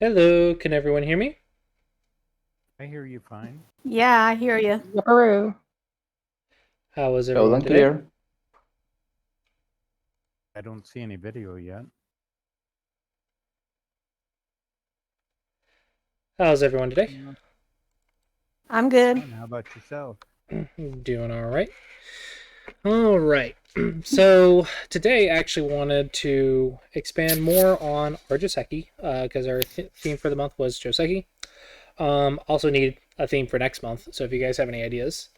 Hello, can everyone hear me? I hear you fine. Yeah, I hear you. Peru. How is Loud everyone and today? clear. I don't see any video yet. How's everyone today? Mm, I'm good. Fine. How about yourself? Doing all right. All right. So today I actually wanted to expand more on our Joseki because our theme for the month was Joseki. Also need a theme for next month. So if you guys have any ideas,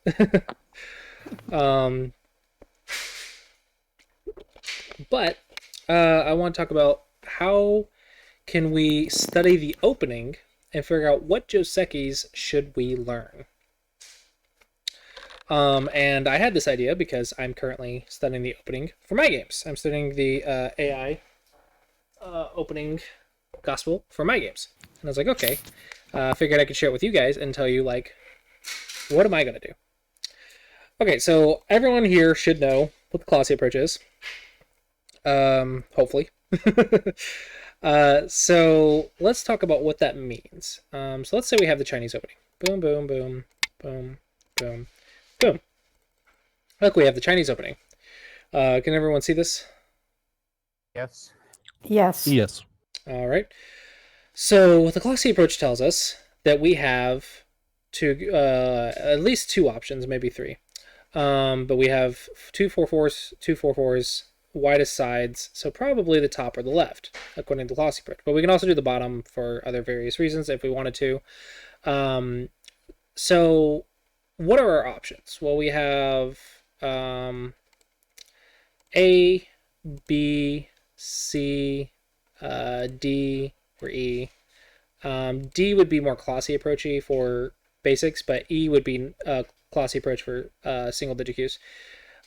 um, but I want to talk about how can we study the opening and figure out what Josekis should we learn. And I had this idea because I'm currently studying the opening for my games. I'm studying the AI opening gospel for my games. And I was like, okay, figured I could share it with you guys and tell you, like, what am I going to do? Okay, so everyone here should know what the Clossi Approach is. Hopefully. So let's talk about what that means. So let's say we have the Chinese opening. Boom, boom, boom, boom, boom, boom. Look, we have the Chinese opening. Can everyone see this? Yes. Yes. Yes. All right. So the Clossi Approach tells us that we have at least two options, maybe three. But we have two 4/4s, two 4/4s, widest sides, so probably the top or the left, according to the Clossi Approach. But we can also do the bottom for other various reasons if we wanted to. So what are our options? Well, we have A, B, C, D, or E. D would be more Clossi approachy for basics, but E would be Clossi approach for single digit cues.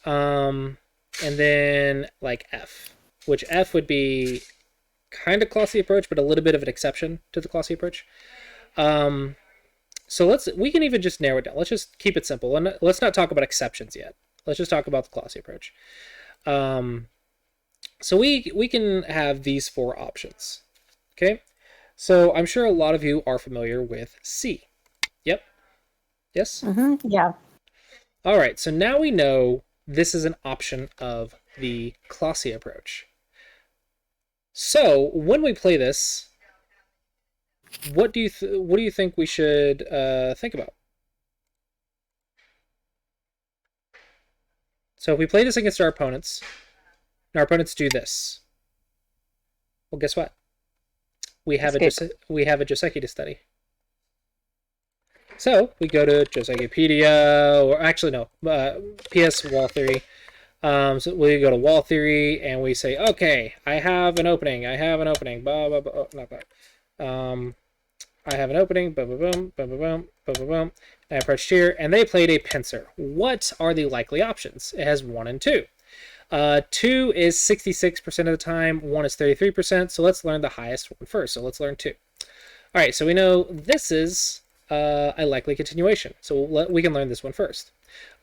And then like F, which F would be kind of Clossi approach, but a little bit of an exception to the Clossi approach. So we can even just narrow it down. Let's just keep it simple, and let's not talk about exceptions yet. Let's just talk about the Clossi approach. So we can have these four options. Okay, so I'm sure a lot of you are familiar with C. Yep. Yes. Yeah. All right. So now we know this is an option of the Clossi approach. So when we play this, what do you think we should think about? So if we play this against our opponents, and our opponents do this, well, guess what? We have we have a Joseki to study. So we go to Josekipedia, or actually no, PS Wall Theory. So we go to Wall Theory and we say, okay, I have an opening. I have an opening. Blah blah blah. Oh, not that. I have an opening. Boom boom boom boom boom boom boom boom boom. And I approached here, and they played a pincer. What are the likely options? It has 1 and 2. 2 is 66% of the time. 1 is 33%. So let's learn the highest one first. So let's learn 2. All right. So we know this is a likely continuation. So we can learn this one first.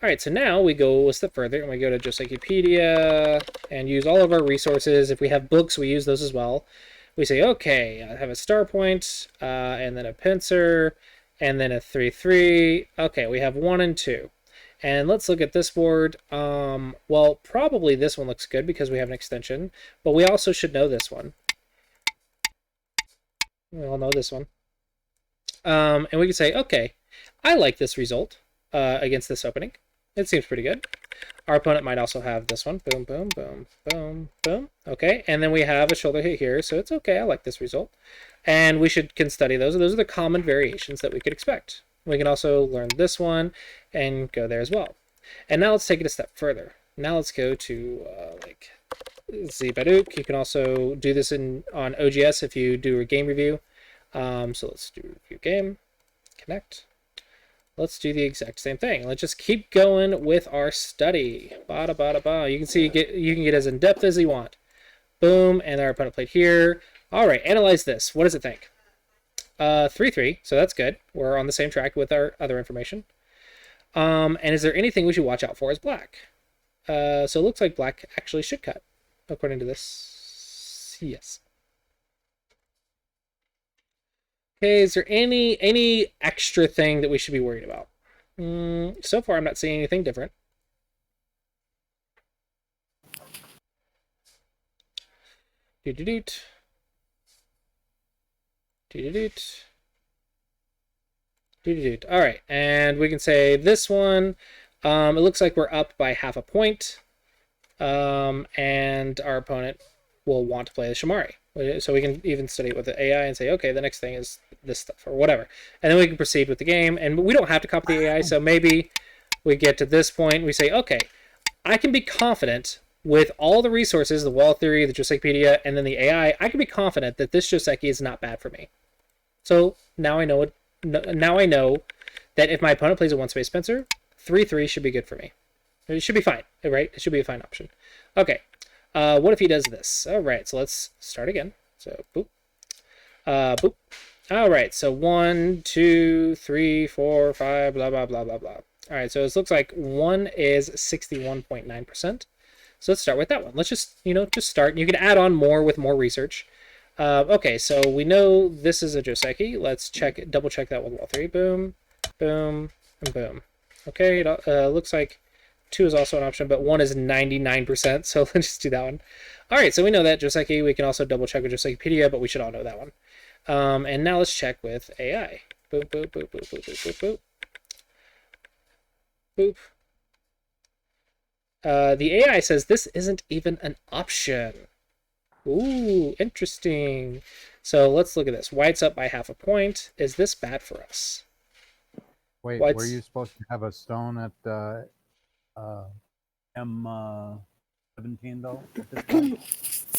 All right, so now we go a step further and we go to Josekipedia and use all of our resources. If we have books, we use those as well. We say, okay, I have a star point, and then a pincer, and then a 3/3. Okay, we have 1 and 2. And let's look at this board. Well, probably this one looks good because we have an extension, but we also should know this one. We all know this one. And we can say, okay, I like this result against this opening. It seems pretty good. Our opponent might also have this one. Boom, boom, boom, boom, boom. Okay, and then we have a shoulder hit here, so it's okay. I like this result. And we can study those. Those are the common variations that we could expect. We can also learn this one and go there as well. And now let's take it a step further. Now let's go to like Zibadook. You can also do this on OGS if you do a game review. So let's do review game, connect. Let's do the exact same thing. Let's just keep going with our study. Bada bada ba. You can see you can get as in depth as you want. Boom, and our opponent played here. All right, analyze this. What does it think? 3/3, so that's good. We're on the same track with our other information. And is there anything we should watch out for as black? So it looks like black actually should cut, according to this. Yes. Okay, is there any extra thing that we should be worried about? So far, I'm not seeing anything different. Doot. All right, and we can say this one. It looks like we're up by half a point, and our opponent will want to play the Shamari. So we can even study it with the AI and say, okay, the next thing is this stuff or whatever, and then we can proceed with the game. And we don't have to copy the AI, so maybe we get to this point, and we say, okay, I can be confident with all the resources, the wall theory, the Josekipedia, and then the AI. I can be confident that this Joseki is not bad for me. So now I know it. Now I know that if my opponent plays a one-space Spencer, 3/3 should be good for me. It should be fine, right? It should be a fine option. Okay. What if he does this? All right, so let's start again. So boop, boop. All right, so 1, 2, 3, 4, 5, blah blah blah blah blah. All right, so it looks like 1 is 61.9%. So let's start with that one. Let's just start. You can add on more with more research. Okay, so we know this is a Joseki. Let's double check that with wall 3. Boom, boom, and boom. Okay, it looks like 2 is also an option, but 1 is 99%, so let's just do that one. All right, so we know that Joseki. We can also double check with Josekipedia, but we should all know that one. And now let's check with AI. Boop, boop, boop, boop, boop, boop, boop, boop. Boop. The AI says this isn't even an option. Ooh, interesting. So let's look at this. White's up by half a point. Is this bad for us? Wait, were you supposed to have a stone at M17 though? At this point?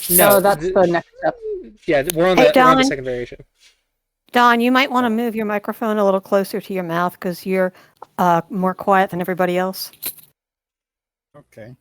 No, that's the next step. Yeah, we're on Hey, the second variation. Don, you might want to move your microphone a little closer to your mouth because you're more quiet than everybody else. Okay.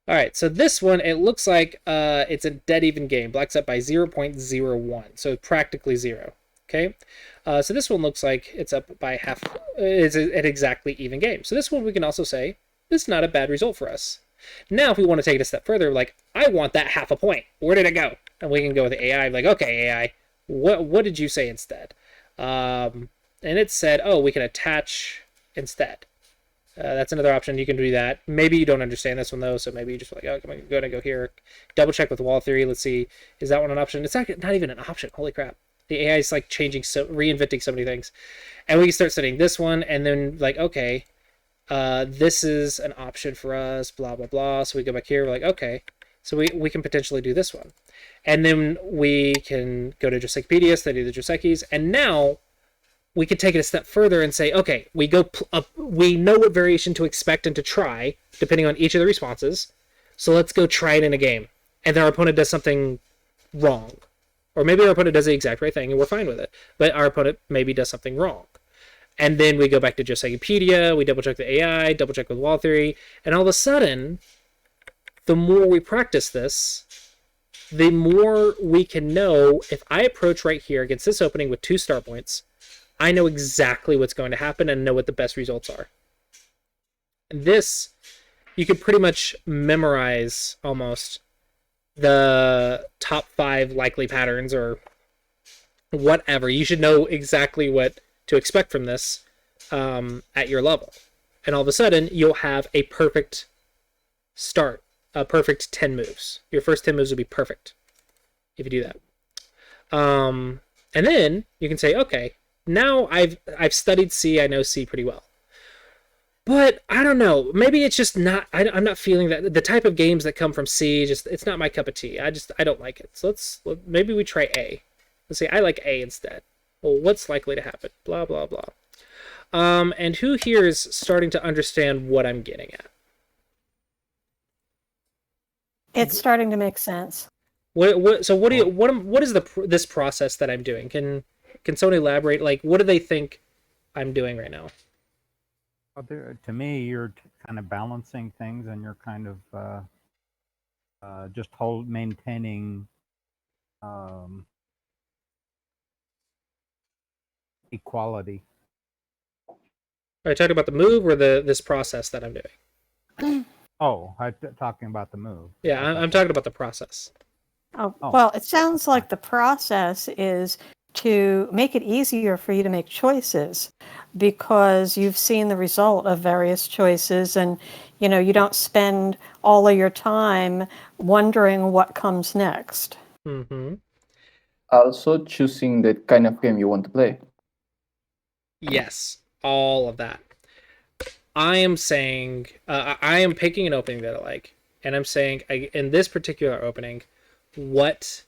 All right, so this one, it looks like it's a dead even game. Black's up by 0.01, so practically 0. Okay, so this one looks like it's up by half. It's an exactly even game. So this one we can also say this is not a bad result for us. Now, if we want to take it a step further, like I want that half a point. Where did it go? And we can go with the AI. Like, okay, AI, what did you say instead? And it said, oh, we can attach instead. That's another option. You can do that. Maybe you don't understand this one though, so maybe you just like, oh, I'm going to go here. Double check with wall theory. Let's see, is that one an option? It's not even an option. Holy crap! The AI is like reinventing so many things, and we can start studying this one, and then like, okay, this is an option for us. Blah blah blah. So we go back here. We're like, okay, so we can potentially do this one, and then we can go to Josekipedia, study the Josekis, and now we could take it a step further and say, okay, we know what variation to expect and to try, depending on each of the responses. So let's go try it in a game. And then our opponent does something wrong. Or maybe our opponent does the exact right thing and we're fine with it. But our opponent maybe does something wrong. And then we go back to Josekipedia, we double check the AI, double check with wall theory, and all of a sudden, the more we practice this, the more we can know if I approach right here against this opening with 2 star points, I know exactly what's going to happen and know what the best results are. And this, you could pretty much memorize almost the top 5 likely patterns or whatever. You should know exactly what to expect from this at your level. And all of a sudden, you'll have a perfect start, a perfect 10 moves. Your first 10 moves will be perfect if you do that. And then you can say, okay, now I've studied C, I know C pretty well. But I don't know, maybe it's just not, I'm not feeling that. The type of games that come from C, it's not my cup of tea. I don't like it. So maybe we try A. Let's say I like A instead. Well, what's likely to happen? Blah, blah, blah. And who here is starting to understand what I'm getting at? It's starting to make sense. What is this process that I'm doing? Can someone elaborate? Like, what do they think I'm doing right now? Well, to me, you're kind of balancing things, and you're kind of just maintaining equality. Are you talking about the move or this process that I'm doing? Oh, I'm talking about the move. Yeah, I'm talking about the process. Oh, well, it sounds like the process is to make it easier for you to make choices because you've seen the result of various choices and you don't spend all of your time wondering what comes next. Mm-hmm. Also choosing the kind of game you want to play. Yes, all of that. I am saying, I am picking an opening that I like, and I'm saying, in this particular opening, what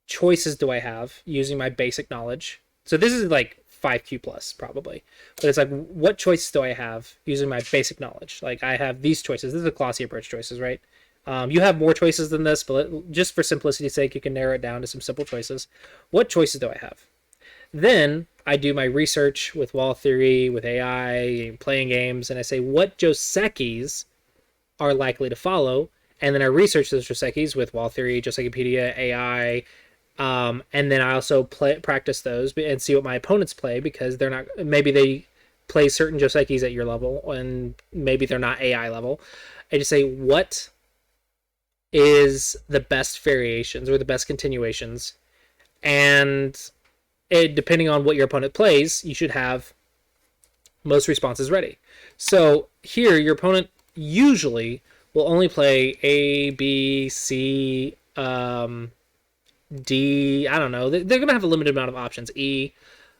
choices do I have using my basic knowledge? So this is like 5Q plus probably, but it's like, what choices do I have using my basic knowledge? Like I have these choices. This is the Clossi Approach choices, right? You have more choices than this, but just for simplicity's sake, you can narrow it down to some simple choices. What choices do I have? Then I do my research with wall theory, with AI, playing games, and I say what josekis are likely to follow, and then I research those josekis with wall theory, Josekipedia, AI, and then I also practice those and see what my opponents play because they're not. Maybe they play certain josekis at your level, and maybe they're not AI level. I just say what is the best variations or the best continuations, and depending on what your opponent plays, you should have most responses ready. So here, your opponent usually will only play A, B, C, D. I don't know. They're going to have a limited amount of options. E.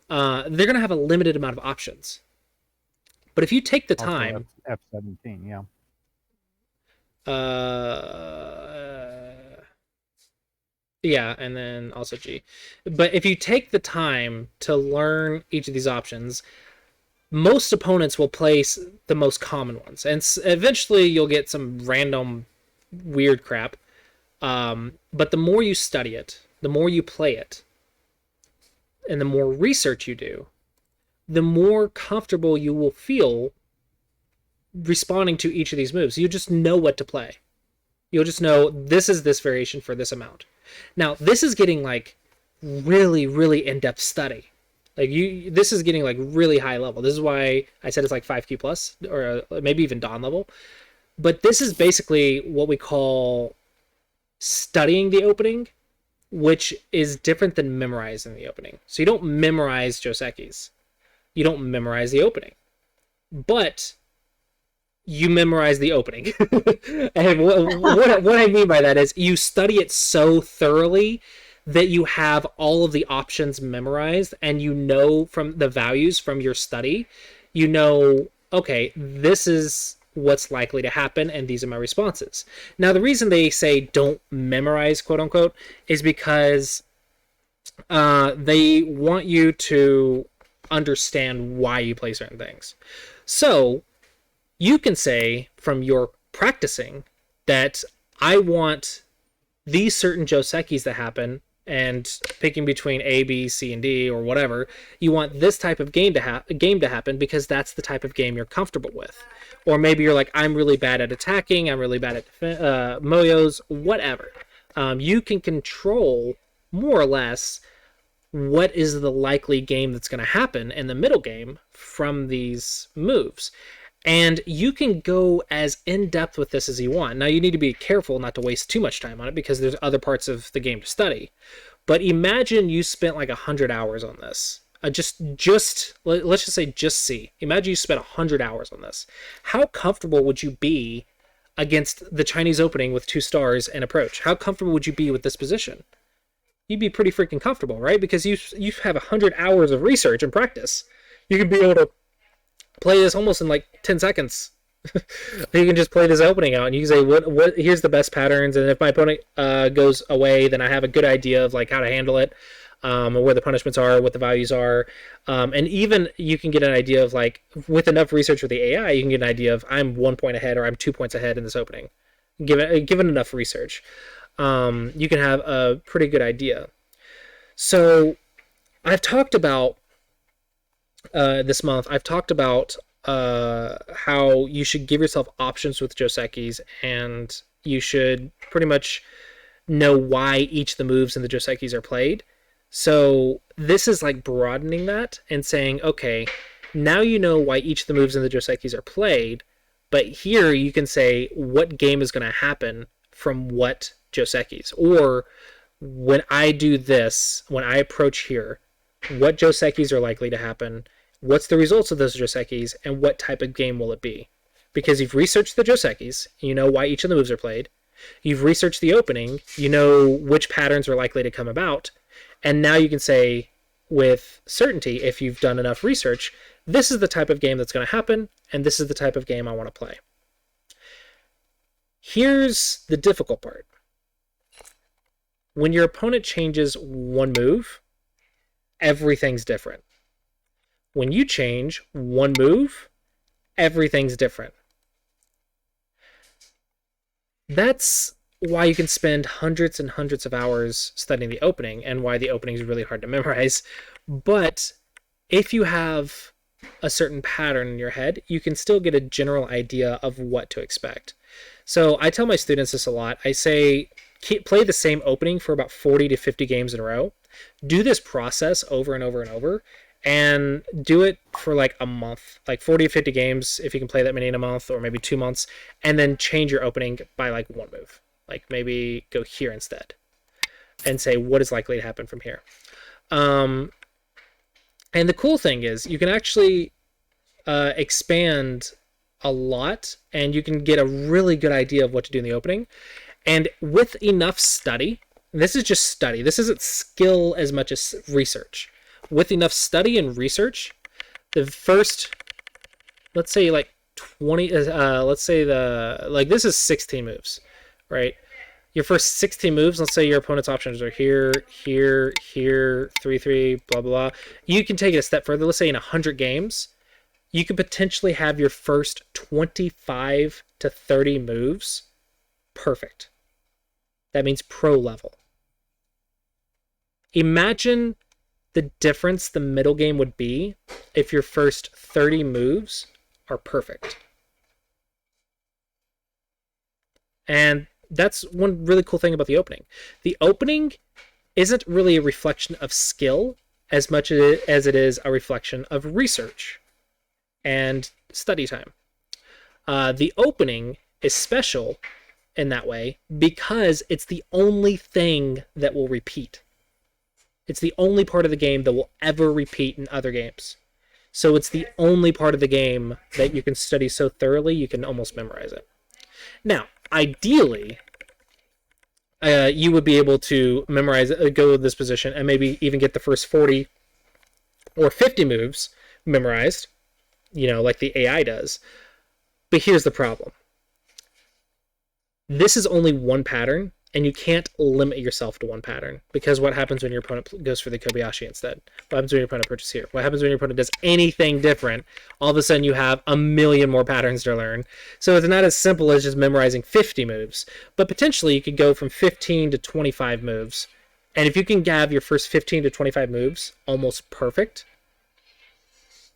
They're going to have a limited amount of options. But if you take the time, F-17, yeah. Yeah, and then also G. But if you take the time to learn each of these options, most opponents will place the most common ones. And eventually you'll get some random weird crap. But the more you study it, the more you play it, and the more research you do, the more comfortable you will feel responding to each of these moves. You just know what to play. You'll just know this is this variation for this amount. Now, this is getting like really, really in-depth study. Like this is getting like really high level. This is why I said it's like 5Q plus or maybe even Dawn level. But this is basically what we call studying the opening, which is different than memorizing the opening. So you don't memorize josekis. You don't memorize the opening. But you memorize the opening. And what I mean by that is you study it so thoroughly that you have all of the options memorized and you know from the values from your study, you know, okay, this is what's likely to happen and these are my responses. Now, the reason they say don't memorize, quote unquote, is because they want you to understand why you play certain things. So you can say from your practicing that I want these certain josekis to happen, and picking between A, B, C, and D or whatever, you want this type of game to happen because that's the type of game you're comfortable with. Or maybe you're like, I'm really bad at attacking, I'm really bad at moyos, whatever. You can control more or less what is the likely game that's going to happen in the middle game from these moves. And you can go as in-depth with this as you want. Now, you need to be careful not to waste too much time on it because there's other parts of the game to study. But imagine you spent like 100 hours on this. Let's just say just C. Imagine you spent 100 hours on this. How comfortable would you be against the Chinese opening with 2 stars and approach? How comfortable would you be with this position? You'd be pretty freaking comfortable, right? Because you have 100 hours of research and practice. You could be able to play this almost in like 10 seconds. You can just play this opening out and you can say what here's the best patterns, and if my opponent goes away, then I have a good idea of like how to handle it, where the punishments are, what the values are, and even you can get an idea of like with enough research with the AI, you can get an idea of I'm 1 point ahead or I'm 2 points ahead in this opening. Given enough research, you can have a pretty good idea. So I've talked about this month, I've talked about how you should give yourself options with josekis, and you should pretty much know why each of the moves in the josekis are played. So this is like broadening that and saying, okay, now you know why each of the moves in the josekis are played, but here you can say what game is going to happen from what josekis, or when I do this, when I approach here, what Josekis are likely to happen, what's the results of those Josekis, and what type of game will it be? Because you've researched the Josekis, you know why each of the moves are played, you've researched the opening, you know which patterns are likely to come about, and now you can say with certainty, if you've done enough research, this is the type of game that's going to happen, and this is the type of game I want to play. Here's the difficult part. When your opponent changes one move, everything's different. When you change one move, everything's different. That's why you can spend hundreds and hundreds of hours studying the opening, and why the opening is really hard to memorize. But if you have a certain pattern in your head, you can still get a general idea of what to expect. So I tell my students this a lot. I say, play the same opening for about 40 to 50 games in a row. Do this process over and over and over, and do it for like a month, like 40 to 50 games if you can play that many in a month, or maybe 2 months, and then change your opening by like one move. Like maybe go here instead, and say what is likely to happen from here. And the cool thing is you can actually expand a lot, and you can get a really good idea of what to do in the opening. And with enough study, this is just study, this isn't skill as much as research. With enough study and research, the first, let's say like 20, let's say this is 16 moves, right? Your first 16 moves, let's say your opponent's options are here, here, here, 3, 3, blah, blah, blah. You can take it a step further. Let's say in 100 games, you could potentially have your first 25 to 30 moves perfect. That means pro level. Imagine the difference the middle game would be if your first 30 moves are perfect. And that's one really cool thing about the opening. The opening isn't really a reflection of skill as much as it is a reflection of research and study time. The opening is special in that way because it's the only thing that will repeat. It's the only part of the game that will ever repeat in other games. So it's the only part of the game that you can study so thoroughly you can almost memorize it. Now, ideally, you would be able to memorize it, go with this position, and maybe even get the first 40 or 50 moves memorized, like the AI does. But here's the problem. This is only one pattern, and you can't limit yourself to one pattern, because what happens when your opponent goes for the Kobayashi instead? What happens when your opponent approaches here? What happens when your opponent does anything different? All of a sudden you have a million more patterns to learn. So it's not as simple as just memorizing 50 moves, but potentially you could go from 15 to 25 moves. And if you can have your first 15 to 25 moves almost perfect,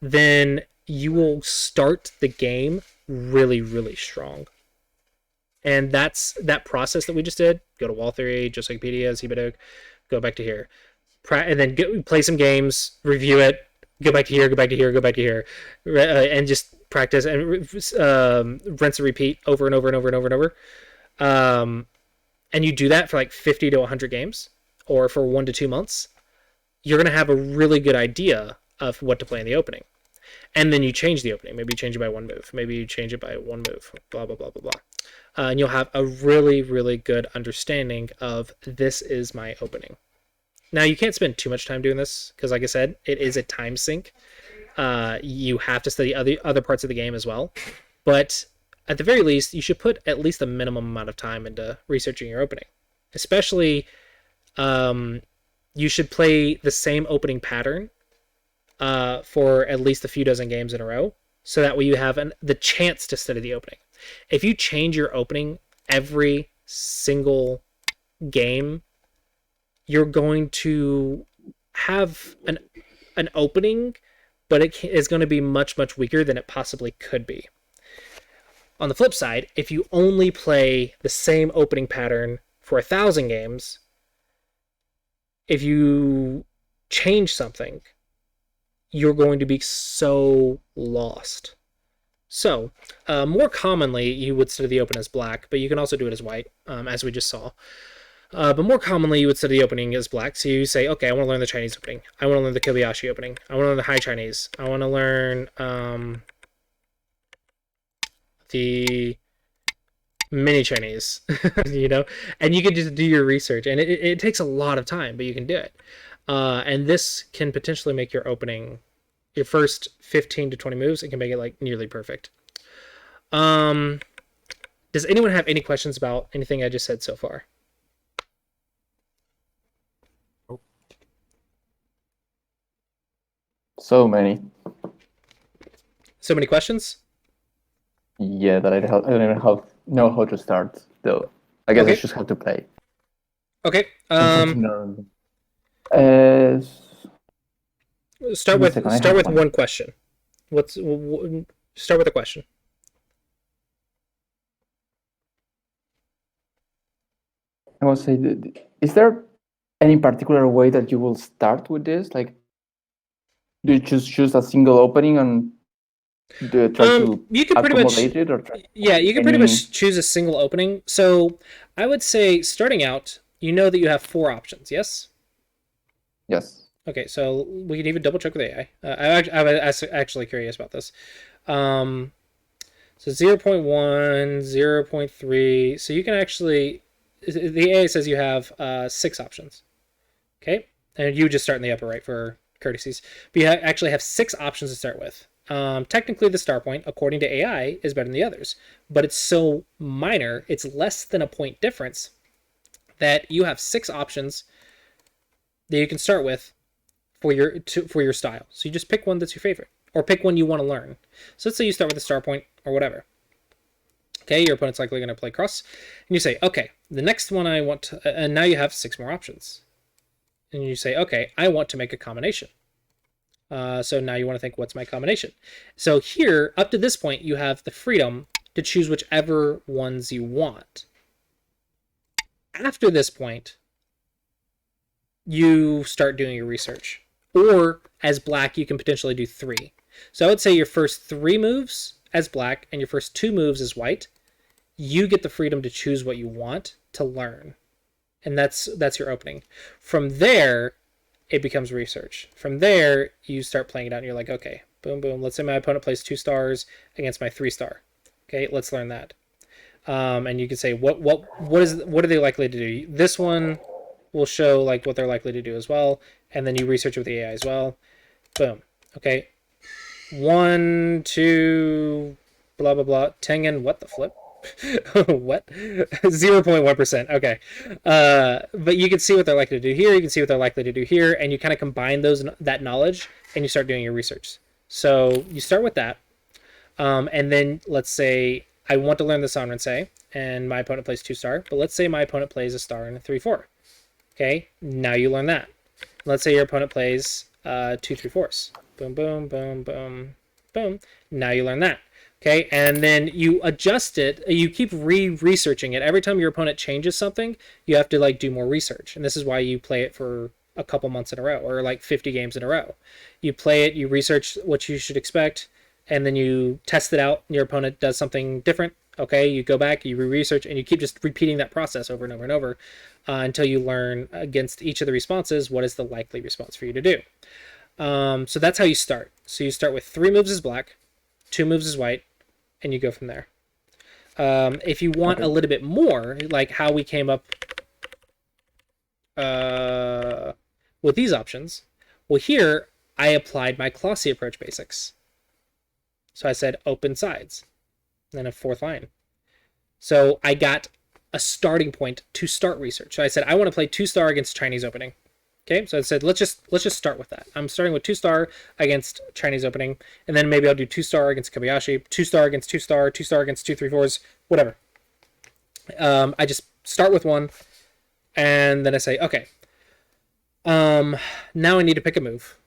then you will start the game really, really strong. And that's that process that we just did. Go to Wall Theory, Josekipedia, Zebadok, go back to here. And then play some games, review it, go back to here, go back to here, go back to here. And just practice and rinse and repeat over and over and over and over and over. And you do that for like 50 to 100 games, or for 1 to 2 months. You're going to have a really good idea of what to play in the opening. And then you change the opening. Maybe you change it by one move. Maybe you change it by one move. Blah, blah, blah, blah, blah. And you'll have a really, really good understanding of this is my opening. Now, you can't spend too much time doing this because, like I said, it is a time sink. You have to study other parts of the game as well. But at the very least, you should put at least a minimum amount of time into researching your opening. Especially, you should play the same opening pattern for at least a few dozen games in a row, so that way you have the chance to study the opening. If you change your opening every single game, you're going to have an opening, but it is going to be much, much weaker than it possibly could be. On the flip side, if you only play the same opening pattern for 1,000 games, if you change something, you're going to be so lost. So, more commonly, you would study the open as black, but you can also do it as white, as we just saw. But more commonly, you would study the opening as black. So you say, okay, I want to learn the Chinese opening. I want to learn the Kobayashi opening. I want to learn the High Chinese. I want to learn the mini Chinese, and you can just do your research. And it takes a lot of time, but you can do it. And this can potentially make your opening, your first 15 to 20 moves, it can make it like nearly perfect. Does anyone have any questions about anything I just said so far? So many. So many questions? Yeah, that I don't even know how to start, though. I guess I just have to play. Okay. Start with one question. Start with a question. I will say, is there any particular way that you will start with this? Like, do you just choose a single opening and try to accommodate it, or you can pretty much choose a single opening. So I would say, starting out, you know that you have 4 options. Yes. Yes. Okay, so we can even double check with AI. I was actually curious about this. So 0.1, 0.3. So you can actually, the AI says you have 6 options. Okay, and you just start in the upper right for courtesies. But you actually have 6 options to start with. Technically, the star point, according to AI, is better than the others, but it's so minor, it's less than a point difference, that you have 6 options that you can start with for your style. So you just pick one that's your favorite, or pick one you want to learn. So let's say you start with the star point or whatever. Okay, your opponent's likely going to play cross, and you say, okay, the next one I want to, and now you have 6 more options. And you say, okay, I want to make a combination. So now you want to think, what's my combination? So here, up to this point, you have the freedom to choose whichever ones you want. After this point, you start doing your research. Or as black, you can potentially do 3. So I would say your first 3 moves as black and your first 2 moves as white, you get the freedom to choose what you want to learn. And that's your opening. From there, it becomes research. From there, you start playing it out and you're like, okay, boom, boom. Let's say my opponent plays 2 stars against my 3 star. Okay, let's learn that. And you can say, what are they likely to do? This one will show like what they're likely to do as well. And then you research with the AI as well. Boom. Okay. 1, 2, blah, blah, blah. Tengen, what the flip? What? 0.1%. Okay. But you can see what they're likely to do here. You can see what they're likely to do here. And you kind of combine that knowledge and you start doing your research. So you start with that. And then let's say I want to learn the Sanrensei and my opponent plays 2 star. But let's say my opponent plays a star and a 3-4. Okay. Now you learn that. Let's say your opponent plays 2 3/4. Boom, boom, boom, boom, boom. Now you learn that. Okay, and then you adjust it. You keep researching it. Every time your opponent changes something, you have to like do more research. And this is why you play it for a couple months in a row, or like 50 games in a row. You play it, you research what you should expect, and then you test it out. And your opponent does something different. Okay, you go back, you research, and you keep just repeating that process over and over and over until you learn against each of the responses what is the likely response for you to do. So that's how you start. So you start with 3 moves as black, 2 moves as white, and you go from there. If you want a little bit more, like how we came up with these options, well, here I applied my Clossi Approach basics. So I said open sides, then a 4th line. So I got a starting point to start research. So I said I want to play 2 star against Chinese opening. Okay, so I said let's just start with that. I'm starting with 2 star against Chinese opening, and then maybe I'll do 2 star against Kobayashi, 2 star against 2 star, 2 star against 2 3/4s, whatever. I just start with one, and then I say okay. Now I need to pick a move,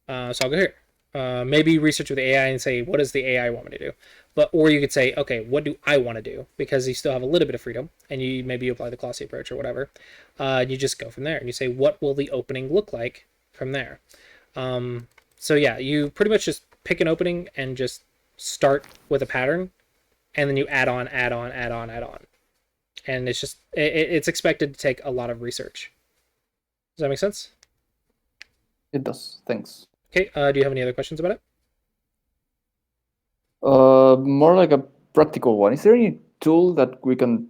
so I'll go here. Maybe research with the AI and say what does the AI want me to do, or you could say okay, what do I want to do, because you still have a little bit of freedom, and you maybe apply the Clossi Approach or whatever. You just go from there and you say what will the opening look like from there. So yeah, you pretty much just pick an opening and just start with a pattern, and then you add on. And it's just it's expected to take a lot of research. Does that make sense? It does. Thanks. Okay. Do you have any other questions about it? More like a practical one. Is there any tool that we can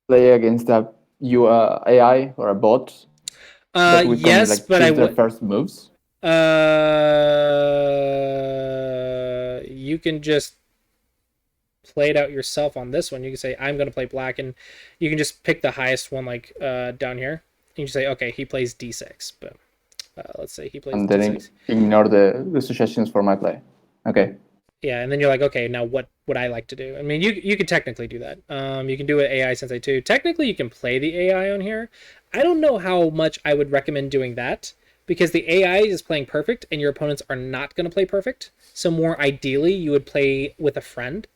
play against a AI or a bot that we can Yes, like but I choose their would. first moves? You can just play it out yourself on this one. You can say, I'm going to play black, and you can just pick the highest one, like down here. You can say, okay, he plays d6. But let's say he plays and d6. then ignore the suggestions for my play. Okay. Yeah, and then you're like, okay, now what would I like to do? I mean, you could technically do that. You can do it AI Sensei too. Technically, you can play the AI on here. I don't know how much I would recommend doing that because the AI is playing perfect and your opponents are not going to play perfect. So more ideally, you would play with a friend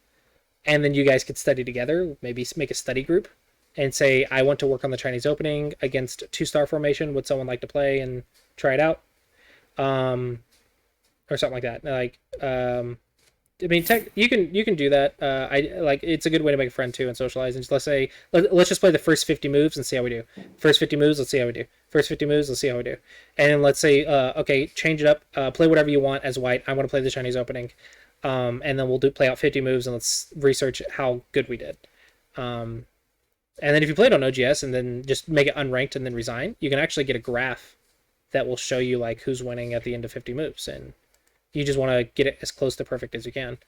and then you guys could study together, maybe make a study group and say, I want to work on the Chinese opening against 2-star formation. Would someone like to play and try it out? Or something like that. I mean, you can do that. I like it's a good way to make a friend too and socialize. And just, let's just play the first 50 moves and see how we do. First 50 moves, let's see how we do. First 50 moves, let's see how we do. And then let's say, okay, change it up. Play whatever you want as white. I want to play the Chinese opening, and then we'll play out 50 moves and let's research how good we did. And then if you played on OGS and then just make it unranked and then resign, you can actually get a graph that will show you like who's winning at the end of 50 moves and you just want to get it as close to perfect as you can.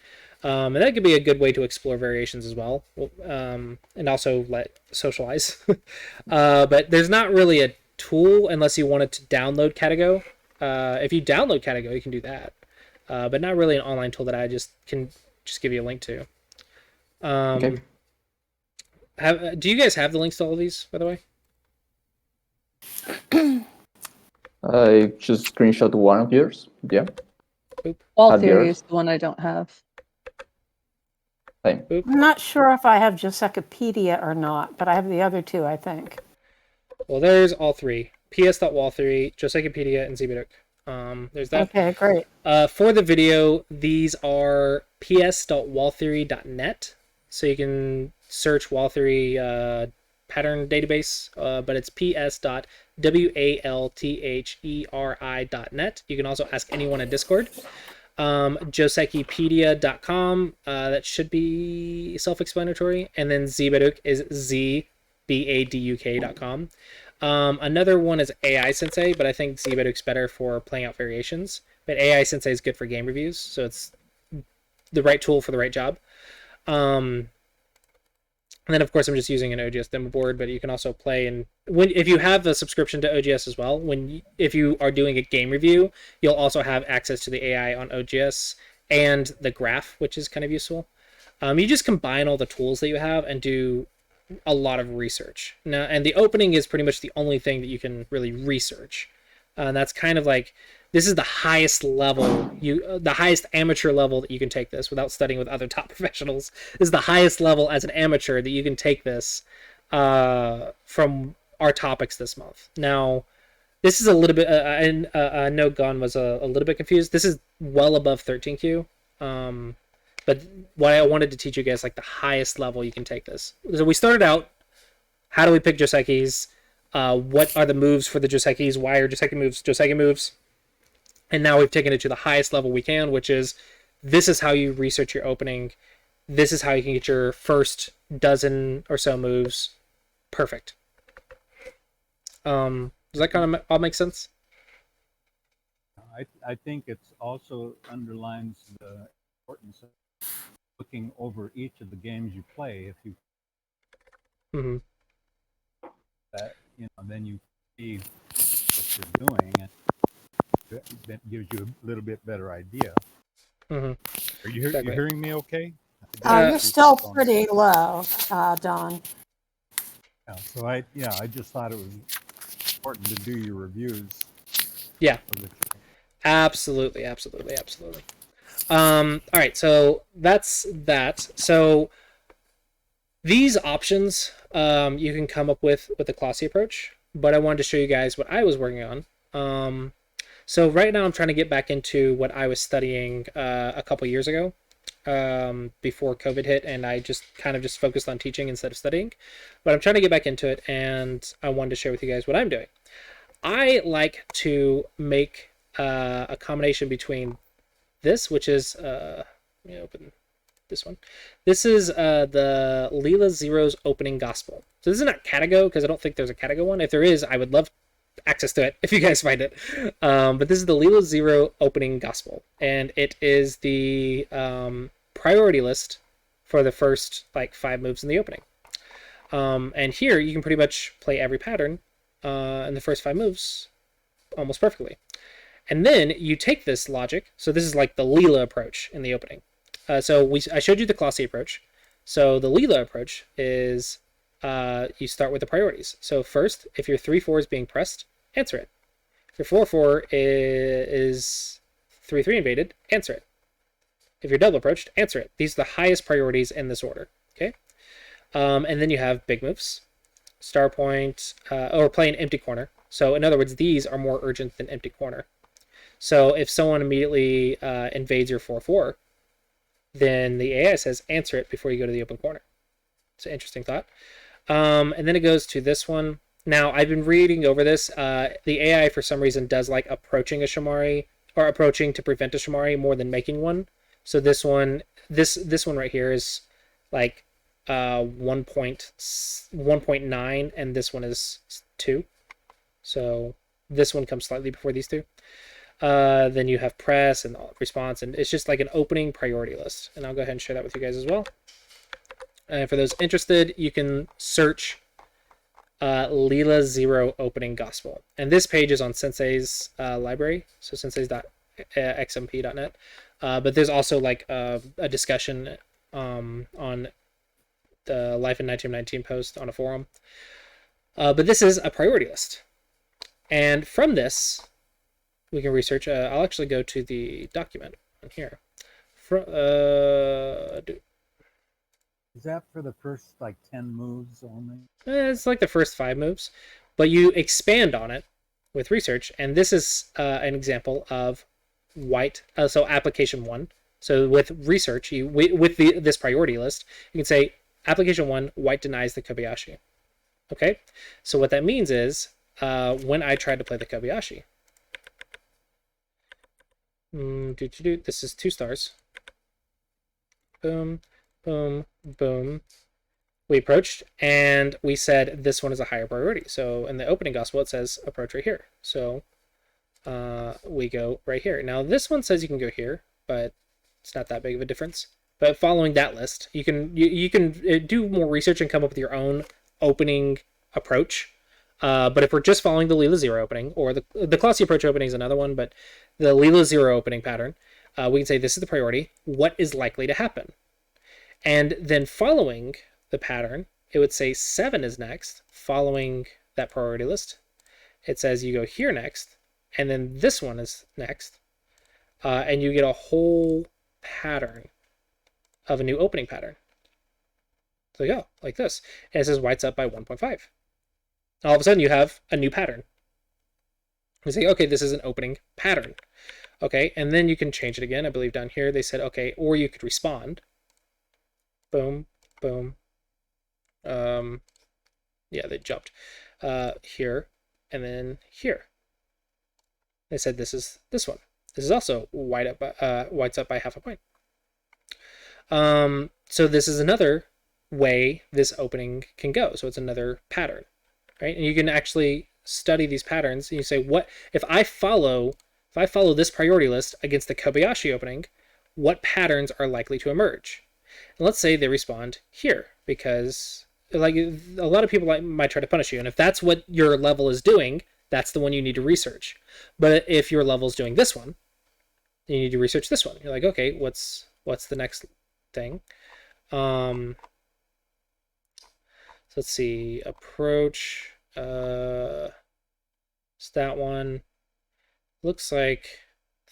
And that could be a good way to explore variations as well, and also socialize. But there's not really a tool unless you wanted to download Catago. If you download Catago, you can do that. But not really an online tool that I can give you a link to. Okay. Do you guys have the links to all of these, by the way? I just screenshot one of yours. Yeah. All theory is the one I don't have. Same. I'm not sure if I have Josecopedia or not, but I have the other two, I think. Well, there's all three. ps.wall3, Josecopedia, and Zbaduk. There's that. Okay, great. For the video, these are ps.walltheory.net. So you can search wall theory pattern database, but it's ps.walltheri.net. You can also ask anyone in Discord. Josekipedia.com, that should be self-explanatory. And then Zbaduk is zbaduk.com. Another one is AI Sensei, but I think Zbaduk's better for playing out variations. But AI Sensei is good for game reviews, so it's the right tool for the right job. And then, of course, I'm just using an OGS demo board, but you can also play. And if you have a subscription to OGS as well, if you are doing a game review, you'll also have access to the AI on OGS and the graph, which is kind of useful. You just combine all the tools that you have and do a lot of research. Now, and the opening is pretty much the only thing that you can really research. And that's kind of like, this is the highest level, the highest amateur level that you can take this without studying with other top professionals. This is the highest level as an amateur that you can take this from our topics this month. Now, this is a little bit, I know Gon was a little bit confused. This is well above 13Q. But what I wanted to teach you guys, like the highest level you can take this. So we started out, how do we pick Josekis? What are the moves for the Josekis? Why are Joseki moves? And now we've taken it to the highest level we can, which is this is how you research your opening. This is how you can get your first dozen or so moves perfect. Does that kind of all make sense? I think it's also underlines the importance of looking over each of the games you play. If you that, then you see what you're doing, and that gives you a little bit better idea. Are you hearing me okay? You're still pretty low, Don. Yeah, so I just thought it was important to do your reviews. Yeah. Absolutely. All right, so that's that. So these options you can come up with the Clossi approach, but I wanted to show you guys what I was working on. So right now I'm trying to get back into what I was studying a couple years ago. before COVID hit, and I just kind of just focused on teaching instead of studying. But I'm trying to get back into it, and I wanted to share with you guys what I'm doing. I like to make a combination between this, which is let me open this one. This is the Leela Zero's opening gospel. So this is not Catago, because I don't think there's a Catago one. If there is, I would love access to it if you guys find it. But this is the Leela Zero opening gospel, and it is the priority list for the first like 5 moves in the opening. And here you can pretty much play every pattern in the first 5 moves almost perfectly. And then you take this logic. So this is like the leela approach in the opening. I showed you the Clossi approach. So the leela approach is you start with the priorities. So first, if your 3-4 is being pressed, answer it. If your 4-4 is 3-3 invaded, answer it. If you're double approached, answer it. These are the highest priorities in this order. Okay. And then you have big moves, star point, or play an empty corner. So in other words, these are more urgent than empty corner. So if someone immediately invades your 4-4, then the AI says answer it before you go to the open corner. It's an interesting thought. And then it goes to this one. Now, I've been reading over this. The AI, for some reason, does like approaching a Shamari, or approaching to prevent a Shamari more than making one. So this one right here is like 1.9, and this one is 2. So this one comes slightly before these two. Then you have press and response, and it's just like an opening priority list. And I'll go ahead and share that with you guys as well. And for those interested, you can search Leela Zero opening gospel. And this page is on Sensei's library, so senseis.xmp.net. But there's also like a discussion on the Life in 1919 post on a forum. But this is a priority list. And from this, we can research. I'll actually go to the document on here. Is that for the first like 10 moves only? It's like the first 5 moves, but you expand on it with research, and this is an example of white. So application 1. So with research, with this priority list, you can say application 1, white denies the Kobayashi. Okay, so what that means is when I tried to play the Kobayashi, this is 2 stars. Boom, boom, boom. We approached, and we said this one is a higher priority. So in the opening gospel, it says approach right here. So we go right here. Now this one says you can go here, but it's not that big of a difference. But following that list, you can do more research and come up with your own opening approach. But if we're just following the Leela Zero opening, or the Clossi Approach opening is another one, but the Leela Zero opening pattern, we can say this is the priority. What is likely to happen? And then following the pattern, it would say 7 is next, following that priority list. It says you go here next, and then this one is next, and you get a whole pattern of a new opening pattern. So you go like this, and it says white's up by 1.5. All of a sudden you have a new pattern. You say, okay, this is an opening pattern. Okay, and then you can change it again. I believe down here they said, okay, or you could respond. Boom, boom. Yeah, they jumped here and then here. They said this is this one. This is also white's up by 0.5 point. So this is another way this opening can go. So it's another pattern, right? And you can actually study these patterns, and you say, what if I follow this priority list against the Kobayashi opening, what patterns are likely to emerge? And let's say they respond here, because like a lot of people might try to punish you, and if that's what your level is doing, that's the one you need to research. But if your level is doing this one, you need to research this one. You're like, okay, what's the next thing? So let's see, approach. Stat one looks like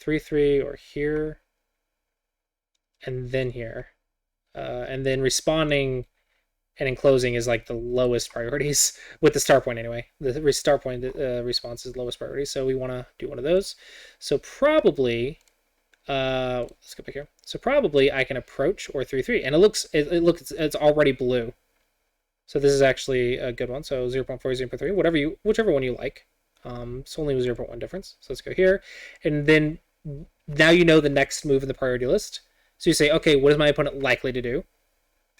3-3 or here, and then here, and then responding and enclosing is like the lowest priorities with the star point anyway. The star point response is the lowest priority, so we want to do one of those. So probably let's go back here. So probably I can approach or 3-3, and it looks it's already blue. So this is actually a good one. So 0.4, 0.3, whichever one you like. It's only 0.1 difference. So let's go here, and then now you know the next move in the priority list. So you say, okay, what is my opponent likely to do?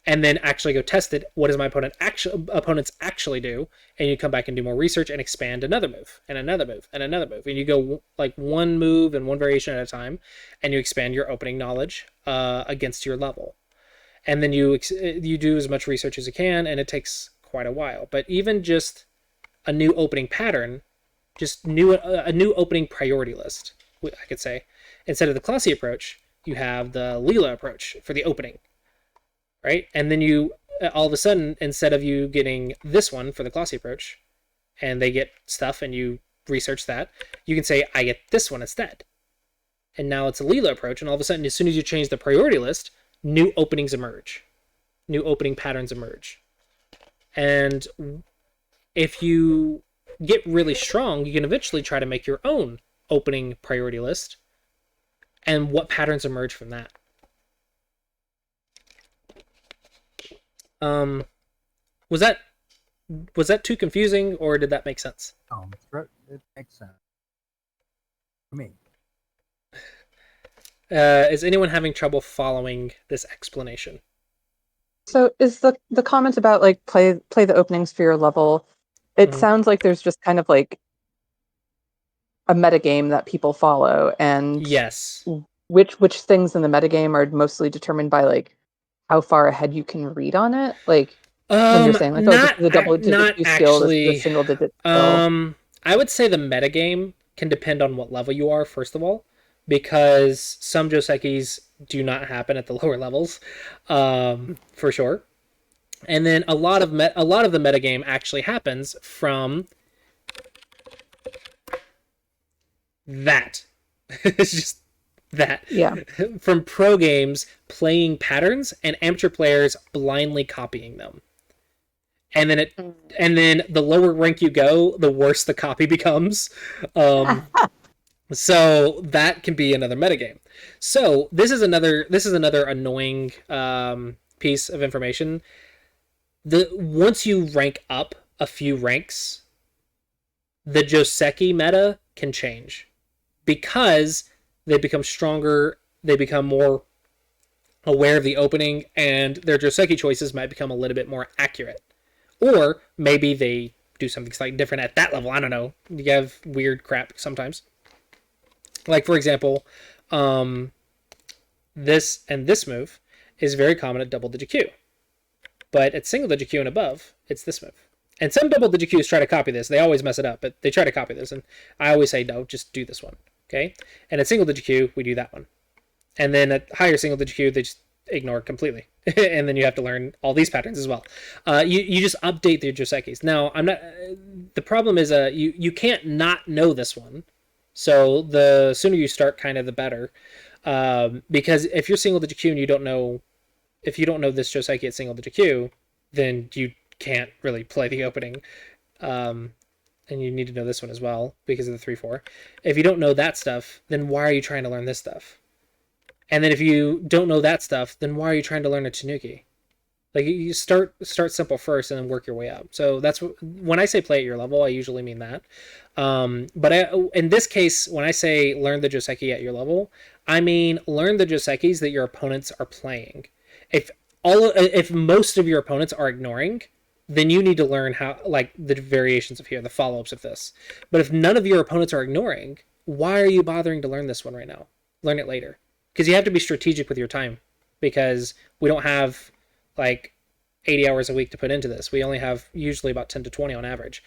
And then actually go test it. What does my opponents actually do? And you come back and do more research and expand another move and another move and another move. And you go like one move and one variation at a time, and you expand your opening knowledge against your level. And then you do as much research as you can, and it takes quite a while. But even just a new opening pattern, just a new opening priority list, I could say, instead of the Clossi approach, you have the leela approach for the opening. Right? And then you, all of a sudden, instead of you getting this one for the Clossi approach, and they get stuff and you research that, you can say, I get this one instead. And now it's a leela approach, and all of a sudden, as soon as you change the priority list, new openings emerge. New opening patterns emerge. And if you get really strong, you can eventually try to make your own opening priority list. And what patterns emerge from that? Was that too confusing, or did that make sense? It makes sense to me. Is anyone having trouble following this explanation? So is the comment about like play the opening sphere level? It sounds like there's just kind of like a metagame that people follow, and yes, which things in the metagame are mostly determined by like how far ahead you can read on it. Like when you're saying like, oh, this is a double-digit skill, this is a single-digit skill. I would say the metagame can depend on what level you are, first of all, because some Josekis do not happen at the lower levels, for sure. And then a lot of the metagame actually happens from that. It's just that. Yeah. From pro games playing patterns and amateur players blindly copying them. And then the lower rank you go, the worse the copy becomes. So that can be another metagame. So this is another annoying piece of information. Once you rank up a few ranks, the Joseki meta can change because they become stronger, they become more aware of the opening, and their Joseki choices might become a little bit more accurate. Or maybe they do something slightly different at that level. I don't know. You have weird crap sometimes. Like, for example, this and this move is very common at double-digit Q. But at single-digit Q and above, it's this move. And some double-digit Qs try to copy this. They always mess it up, but they try to copy this. And I always say, no, just do this one. Okay? And at single-digit Q, we do that one. And then at higher single-digit Q, they just ignore it completely. And then you have to learn all these patterns as well. You just update the Josekis. Now, the problem is you can't not know this one. So the sooner you start, kind of the better. Because if you're single-digit Q and you don't know this Joseki at single-digit Q, then you can't really play the opening. And you need to know this one as well because of the 3-4. If you don't know that stuff, then why are you trying to learn this stuff? And then if you don't know that stuff, then why are you trying to learn a Tanuki? Like, you start simple first and then work your way up. So that's when I say play at your level, I usually mean that. But in this case, when I say learn the Joseki at your level, I mean learn the Josekis that your opponents are playing. If most of your opponents are ignoring, then you need to learn how, like, the variations of here, the follow-ups of this. But if none of your opponents are ignoring, why are you bothering to learn this one right now? Learn it later. Because you have to be strategic with your time. Because we don't have, like, 80 hours a week to put into this. We only have usually about 10 to 20 on average.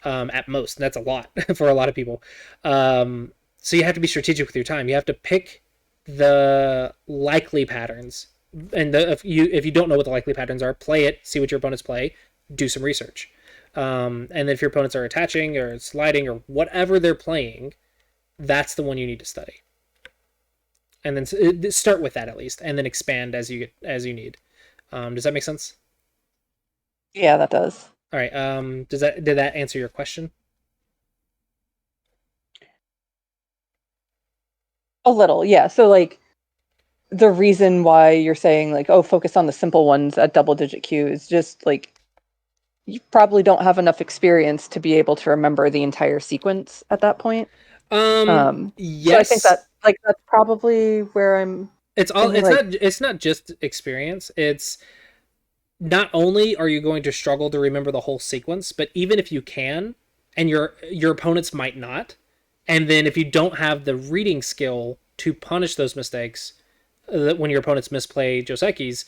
At most. And that's a lot for a lot of people. So you have to be strategic with your time. You have to pick the likely patterns. And if you don't know what the likely patterns are, play it, see what your opponents play, do some research. And if your opponents are attaching or sliding or whatever they're playing, that's the one you need to study. And then start with that at least, and then expand as you need. Does that make sense? Yeah, that does. All right. Did that answer your question? A little, yeah. So like the reason why you're saying like, oh, focus on the simple ones at double-digit Q is just like you probably don't have enough experience to be able to remember the entire sequence at that point. So I think Yes. that's probably where I'm thinking like, It's not just experience. It's not only are you going to struggle to remember the whole sequence, but even if you can, and your opponents might not, and then if you don't have the reading skill to punish those mistakes, when your opponents misplay Josekis,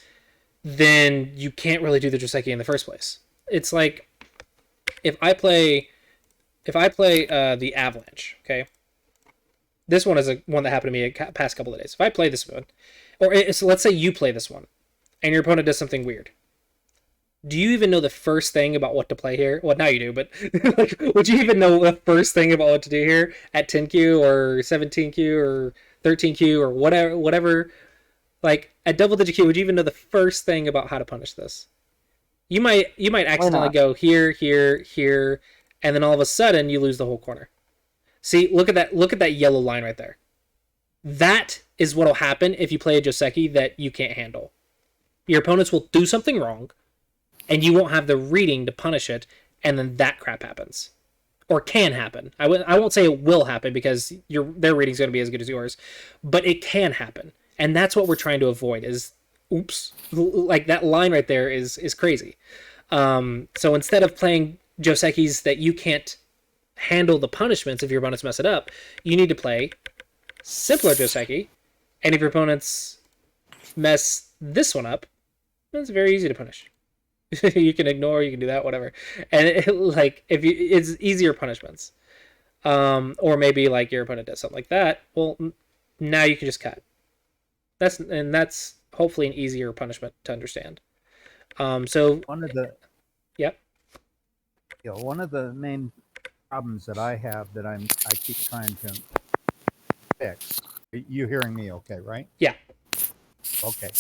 then you can't really do the Joseki in the first place. It's like if I play the Avalanche, okay. This one is one that happened to me the past couple of days. If I play this one, so let's say you play this one, and your opponent does something weird. Do you even know the first thing about what to play here? Well, now you do, but like, would you even know the first thing about what to do here at 10Q or 17Q or 13Q or whatever? Like at double digit Q, would you even know the first thing about how to punish this? You might accidentally go here, here, here, and then all of a sudden you lose the whole corner. See, look at that yellow line right there. That is what'll happen if you play a Joseki that you can't handle. Your opponents will do something wrong, and you won't have the reading to punish it, and then that crap happens. Or can happen. I won't say it will happen because their reading's going to be as good as yours, but it can happen. And that's what we're trying to avoid is, oops, like that line right there is crazy. So instead of playing Josekis that you can't handle the punishments if your opponents mess it up, you need to play simpler Joseki, and if your opponents mess this one up, it's very easy to punish. You can ignore, you can do that, whatever. And it's easier punishments. Or maybe like your opponent does something like that. Well, now you can just cut. That's hopefully an easier punishment to understand. So one of the yep. One of the main problems that I have that I keep trying to fix. You hearing me okay, right? Yeah. Okay.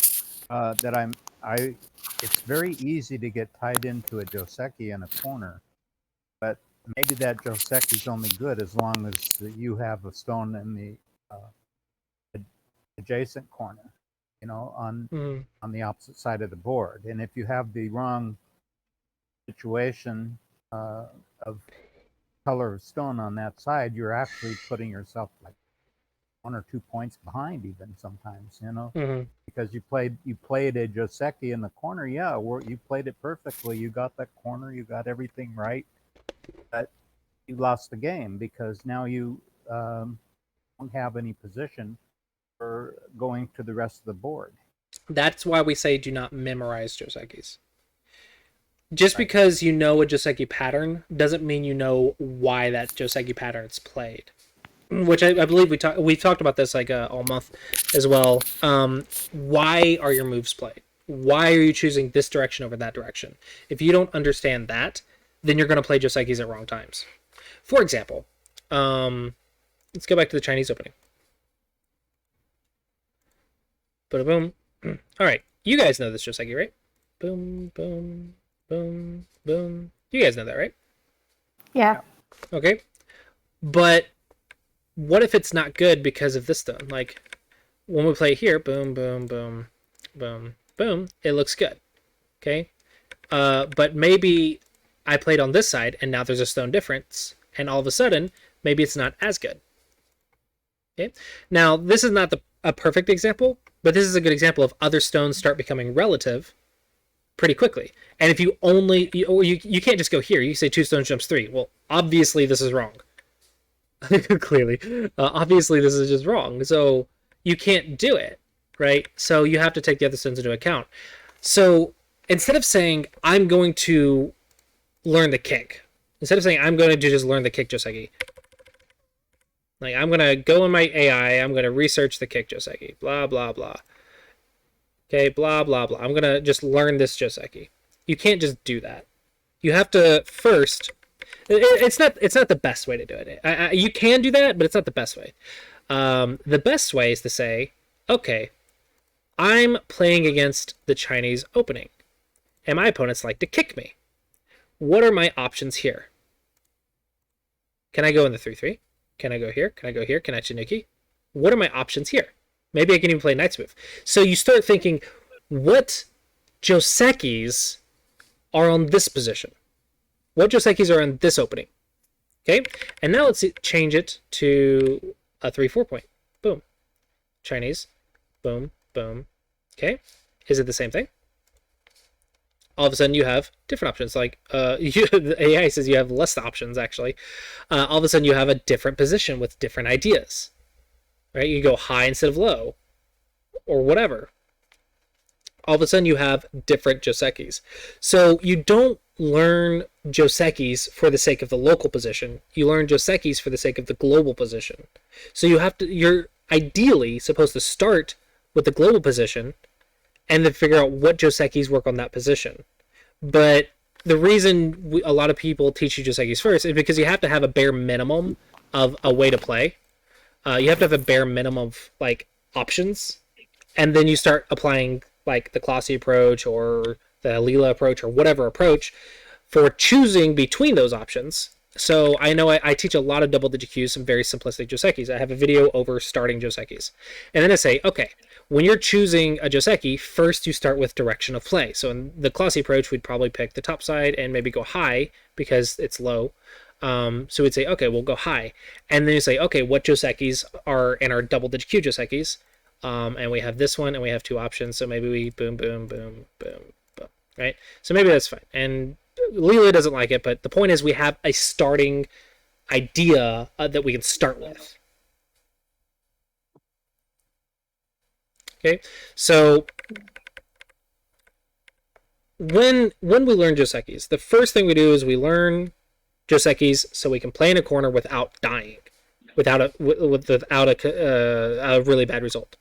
It's very easy to get tied into a Joseki in a corner, but maybe that Joseki is only good as long as you have a stone in the adjacent corner, on the opposite side of the board. And if you have the wrong situation of color of stone on that side, you're actually putting yourself like 1 or 2 points behind even sometimes, because you played a Joseki in the corner. Yeah, you played it perfectly. You got that corner. You got everything right. But you lost the game because now you don't have any position for going to the rest of the board. That's why we say do not memorize Josekis. Just because you know a Joseki pattern doesn't mean you know why that Joseki pattern is played. Which I believe we've talked about this like all month as well. Why are your moves played? Why are you choosing this direction over that direction? If you don't understand that, then you're going to play Josekis at wrong times. For example, let's go back to the Chinese opening. Boom. All right, you guys know this Joseki, right? Boom, boom, boom, boom. You guys know that, right? Yeah. Okay. But what if it's not good because of this stone? Like when we play here, boom, boom, boom, boom, boom, it looks good. Okay. But maybe I played on this side and now there's a stone difference, and all of a sudden maybe it's not as good. Okay. Now this is not a perfect example, but this is a good example of other stones start becoming relative pretty quickly. And if you only you can't just go here. You say 2 stones jumps 3. Well, obviously this is wrong. Clearly, obviously this is just wrong. So you can't do it, right? So you have to take the other stones into account. So instead of saying I'm going to learn the kick, instead of saying I'm going to just learn the kick Joseki, like I'm going to go in my AI, I'm going to research the kick Joseki, blah blah blah. Okay, blah blah blah. I'm going to just learn this Joseki. You can't just do that. You have to first. It's not the best way to do it. You can do that, but it's not the best way. The best way is to say, okay, I'm playing against the Chinese opening, and my opponents like to kick me. What are my options here? Can I go in the 3-3? Can I go here? Can I go here? Can I Chiniki? what are my options here? Maybe I can even play Knight's Move. So you start thinking, what Josekis are on this position? What Josekis are on this opening? Okay, and now let's change it to a 3-4 point. Boom. Chinese. Boom, boom. Okay, is it the same thing? All of a sudden you have different options. Like the AI says you have less options, actually. All of a sudden you have a different position with different ideas. Right? You go high instead of low, or whatever. All of a sudden you have different Josekis. So you don't learn Josekis for the sake of the local position. You learn Josekis for the sake of the global position. So you're ideally supposed to start with the global position and then figure out what Josekis work on that position. But the reason a lot of people teach you Josekis first is because you have to have a bare minimum of a way to play. You have to have a bare minimum of like options, and then you start applying like the Clossi approach or the leela approach or whatever approach for choosing between those options. So I know I teach a lot of double-digit cues, some very simplistic Josekis. I have a video over starting Josekis. And then I say, okay, when you're choosing a Joseki, first you start with direction of play. So in the Clossi approach, we'd probably pick the top side and maybe go high because it's low. So we'd say, okay, we'll go high. And then you say, okay, what Josekis are in our double-digit cue Josekis? And we have this one and we have two options. So maybe we boom, boom, boom, boom, boom, right? So maybe that's fine. And leela doesn't like it, but the point is we have a starting idea that we can start with. Okay, so when we learn Josekis, the first thing we do is we learn Josekis so we can play in a corner without dying, without a really bad result.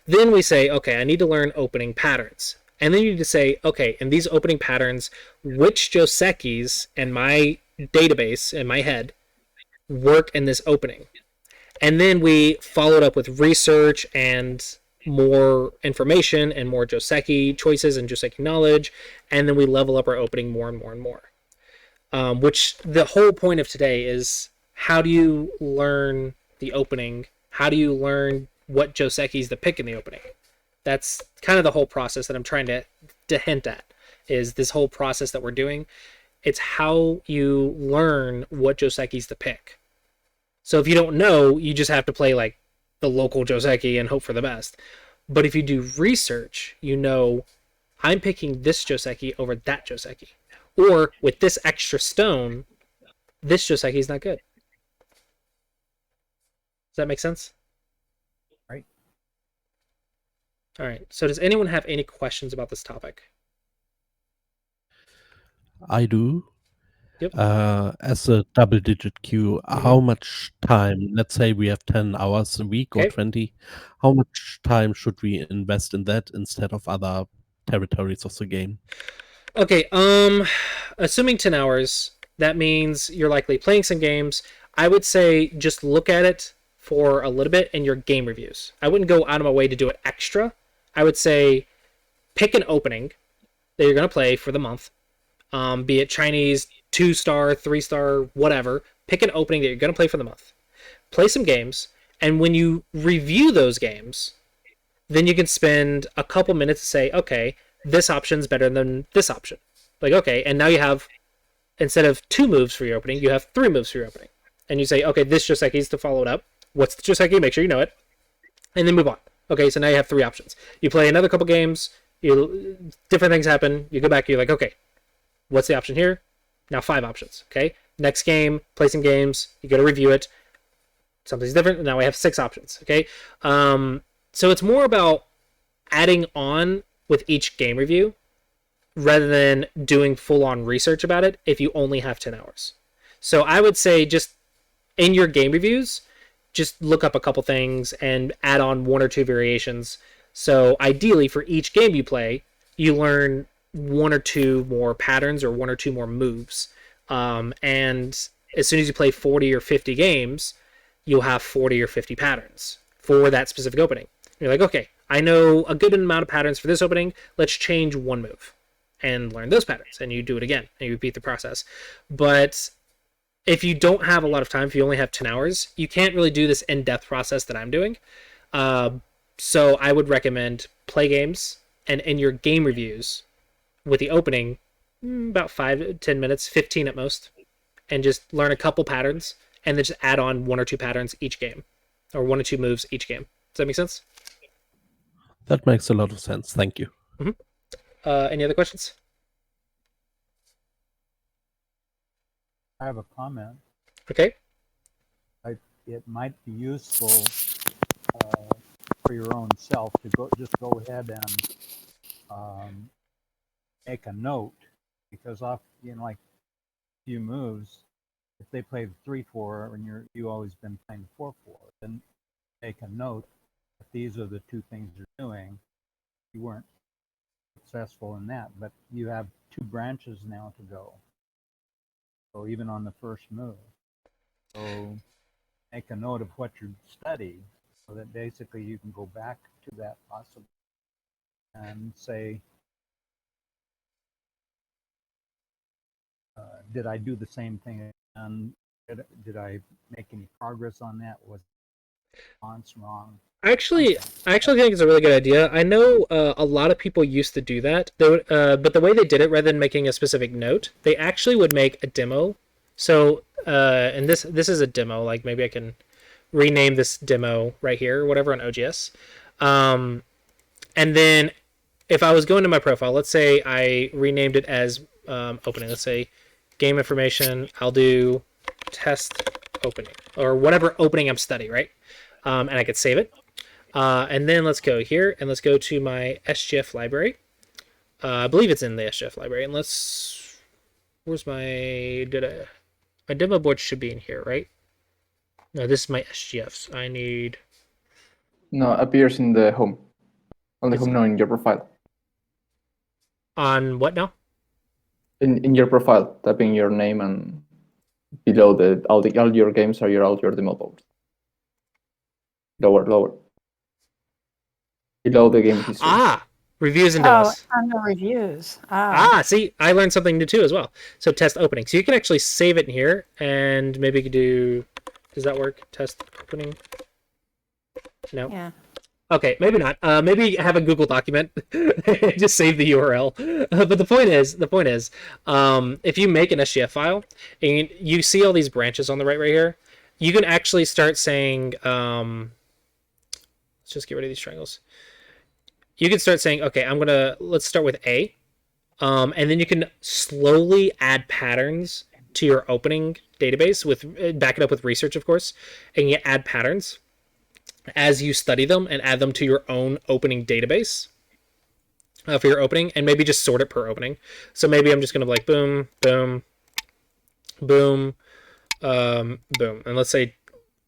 Then we say, okay, I need to learn opening patterns. And then you need to say, okay, in these opening patterns, which Josekis in my database, in my head, work in this opening? And then we follow it up with research and more information and more Joseki choices and Joseki knowledge. And then we level up our opening more and more and more. Which the whole point of today is, how do you learn the opening? How do you learn what Josekis to pick in the opening? That's kind of the whole process that I'm trying to hint at, is this whole process that we're doing. It's how you learn what Josekis to pick. So if you don't know, you just have to play like the local Joseki and hope for the best. But if you do research, you know, I'm picking this Joseki over that Joseki. Or with this extra stone, this Joseki is not good. Does that make sense? Right. All right. So does anyone have any questions about this topic? I do. Yep. As a double-digit queue, how much time, let's say we have 10 hours a week or 20, how much time should we invest in that instead of other territories of the game? Okay, assuming 10 hours, that means you're likely playing some games. I would say just look at it for a little bit in your game reviews. I wouldn't go out of my way to do it extra. I would say pick an opening that you're going to play for the month, be it Chinese, 2-star, 3-star, whatever. Pick an opening that you're going to play for the month. Play some games, and when you review those games, then you can spend a couple minutes to say, okay, this option's better than this option. Like, okay, and now you have, instead of 2 moves for your opening, you have 3 moves for your opening. And you say, okay, this Joseki is to follow it up. What's the Joseki? Make sure you know it. And then move on. Okay, so now you have 3 options. You play another couple games, different things happen, you go back, you're like, okay, what's the option here? Now 5 options, okay? Next game, play some games, you got to review it. Something's different, now we have 6 options, okay? So it's more about adding on with each game review rather than doing full-on research about it if you only have 10 hours. So I would say just in your game reviews, just look up a couple things and add on 1 or 2 variations. So ideally for each game you play, you learn 1 or 2 more patterns or 1 or 2 more moves. And as soon as you play 40 or 50 games, you'll have 40 or 50 patterns for that specific opening. You're like, okay, I know a good amount of patterns for this opening. Let's change 1 move and learn those patterns. And you do it again and you repeat the process. But if you don't have a lot of time, if you only have 10 hours, you can't really do this in-depth process that I'm doing. Uh, so I would recommend play games, and in your game reviews with the opening, about 5 to 10 minutes, 15 at most, and just learn a couple patterns, and then just add on 1 or 2 patterns each game, or 1 or 2 moves each game. Does that make sense? That makes a lot of sense. Thank you. Any other questions? I have a comment. Okay. It might be useful for your own self to go ahead and make a note, because like a few moves, if they play the 3/4 and you always been playing the 4/4, then make a note that these are the two things you're doing. You weren't successful in that, but you have 2 branches now to go. So even on the first move, so make a note of what you studied, so that basically you can go back to that possible and say, did I do the same thing? And did I make any progress on that? Was response wrong? Actually, I actually think it's a really good idea. I know a lot of people used to do that. But the way they did it, rather than making a specific note, they actually would make a demo. So, and this is a demo. Like maybe I can rename this demo right here, or whatever, on OGS. And then if I was going to my profile, let's say I renamed it as opening. Let's say game information. I'll do test opening, or whatever opening I'm studying, right? And I could save it. And then let's go here, and let's go to my SGF library. I believe it's in the SGF library. And where's my demo board should be in here, right? No, this is my SGFs. I need... No, appears in the home. On the home, no, in your profile. On what now? In your profile, typing your name, and below all your games are all your demo boards. Lower. Below the game history. Reviews and demos. Oh, under reviews. See, I learned something new too as well. So test opening. So you can actually save it in here, and maybe you could do... Does that work? Test opening? No? Yeah. Okay, maybe not. Maybe have a Google document. Just save the URL. But the point is, if you make an SGF file, and you see all these branches on the right here, you can actually start saying... let's just get rid of these triangles. You can start saying, okay, let's start with A. And then you can slowly add patterns to your opening database, back it up with research, of course, and you add patterns as you study them and add them to your own opening database for your opening, and maybe just sort it per opening. So maybe I'm just going to be like boom, boom, boom, boom. And let's say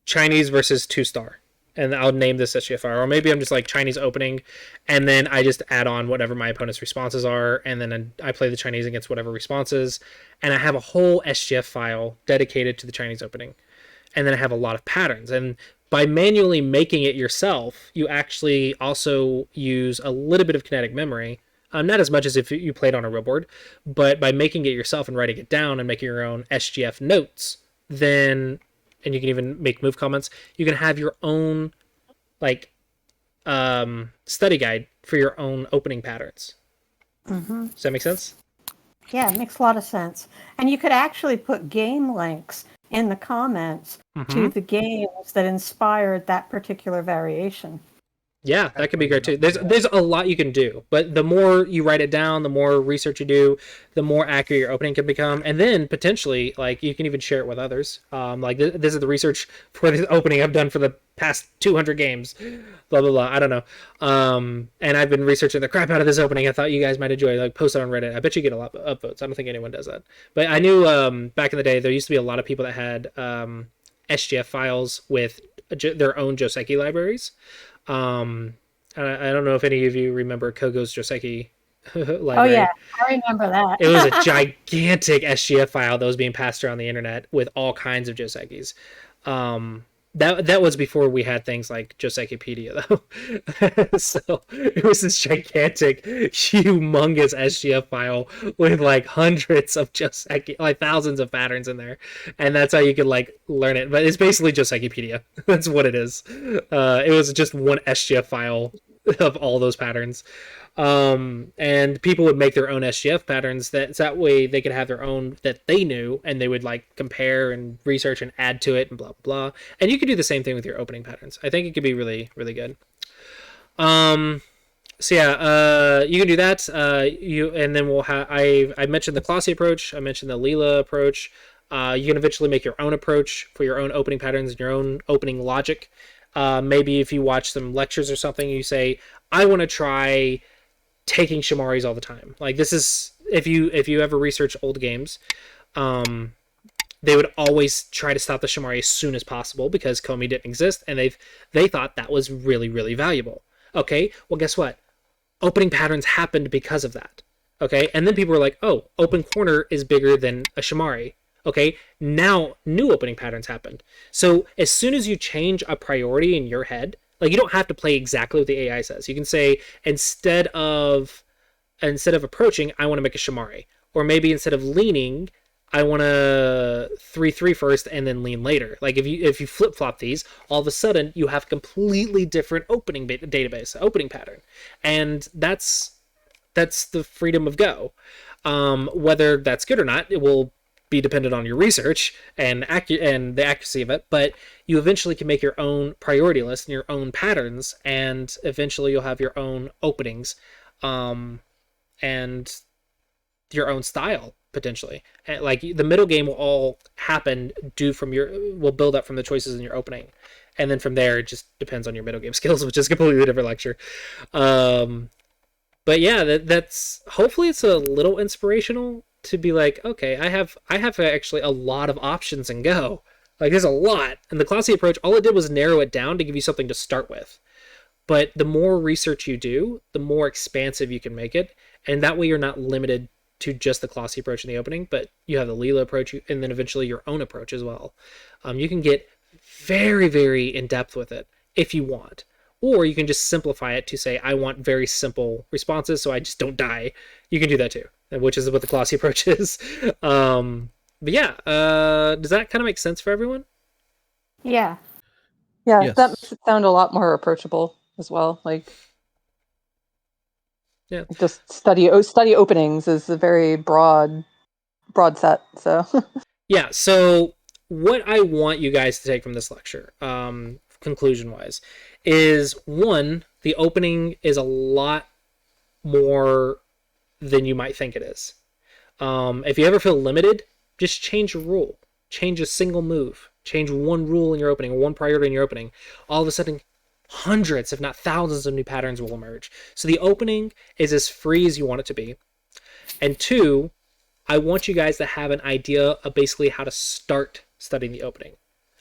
Chinese versus 2-star. And I'll name this SGFR. Or maybe I'm just like Chinese opening, and then I just add on whatever my opponent's responses are, and then I play the Chinese against whatever responses, and I have a whole SGF file dedicated to the Chinese opening. And then I have a lot of patterns. And by manually making it yourself, you actually also use a little bit of kinetic memory. Not as much as if you played on a real board, but by making it yourself and writing it down and making your own SGF notes, then... and you can even make move comments, you can have your own study guide for your own opening patterns. Mm-hmm. Does that make sense? Yeah, it makes a lot of sense. And you could actually put game links in the comments to the games that inspired that particular variation. Yeah, that could be great too. There's a lot you can do, but the more you write it down, the more research you do, the more accurate your opening can become, and then potentially, like, you can even share it with others. Like this is the research for this opening I've done for the past 200 games, blah blah blah. I don't know. And I've been researching the crap out of this opening. I thought you guys might enjoy it. Like, post it on Reddit. I bet you get a lot of upvotes. I don't think anyone does that, but I knew back in the day there used to be a lot of people that had SGF files with their own Joseki libraries. I don't know if any of you remember Kogo's Joseki library. Oh yeah, I remember that. It was a gigantic SGF file that was being passed around the internet with all kinds of Josekis. that was before we had things like Josekipedia, though. So it was this gigantic, humongous SGF file with like hundreds of Joseki, like thousands of patterns in there, and that's how you could like learn it. But it's basically Josekipedia. That's what it is. It was just one SGF file of all those patterns. And people would make their own SGF patterns that way they could have their own that they knew, and they would like compare and research and add to it and blah blah. And you could do the same thing with your opening patterns. I think it could be really really good. So yeah, you can do that. And then we'll have I mentioned the Clossi approach. I mentioned the leela approach. You can eventually make your own approach for your own opening patterns and your own opening logic. Maybe if you watch some lectures or something, you say, I want to try taking Shimaris all the time. Like this is if you ever research old games, they would always try to stop the Shimari as soon as possible because Komi didn't exist, and they thought that was really really valuable. Okay, well guess what? Opening patterns happened because of that. Okay, and then people were like, oh, open corner is bigger than a Shimari. Okay, now new opening patterns happened. So as soon as you change a priority in your head, like you don't have to play exactly what the AI says. You can say instead of approaching, I want to make a Shimari, or maybe instead of leaning, I want to 3-3 first and then lean later. Like if you flip flop these, all of a sudden you have a completely different opening database, opening pattern, and that's the freedom of Go. Whether that's good or not, it will be dependent on your research and the accuracy of it, but you eventually can make your own priority list and your own patterns, and eventually you'll have your own openings, and your own style potentially. And like the middle game will all happen will build up from the choices in your opening, and then from there it just depends on your middle game skills, which is a completely different lecture. But yeah, that's hopefully it's a little inspirational to be like, okay, I have actually a lot of options in Go. Like there's a lot. And the Clossi approach, all it did was narrow it down to give you something to start with. But the more research you do, the more expansive you can make it. And that way you're not limited to just the Clossi approach in the opening, but you have the leela approach and then eventually your own approach as well. You can get very, very in depth with it if you want. Or you can just simplify it to say, I want very simple responses so I just don't die. You can do that too, which is what the Clossi approach is. But yeah, does that kind of make sense for everyone? Yeah. Yeah, Yes. that makes it sound a lot more approachable as well. Like, yeah, just study openings is a very broad set. So yeah. So what I want you guys to take from this lecture, conclusion wise, is one, the opening is a lot more than you might think it is. If you ever feel limited, just change a rule, change a single move, change one rule in your opening, or one priority in your opening. All of a sudden, hundreds, if not thousands, of new patterns will emerge. So the opening is as free as you want it to be. And two, I want you guys to have an idea of basically how to start studying the opening.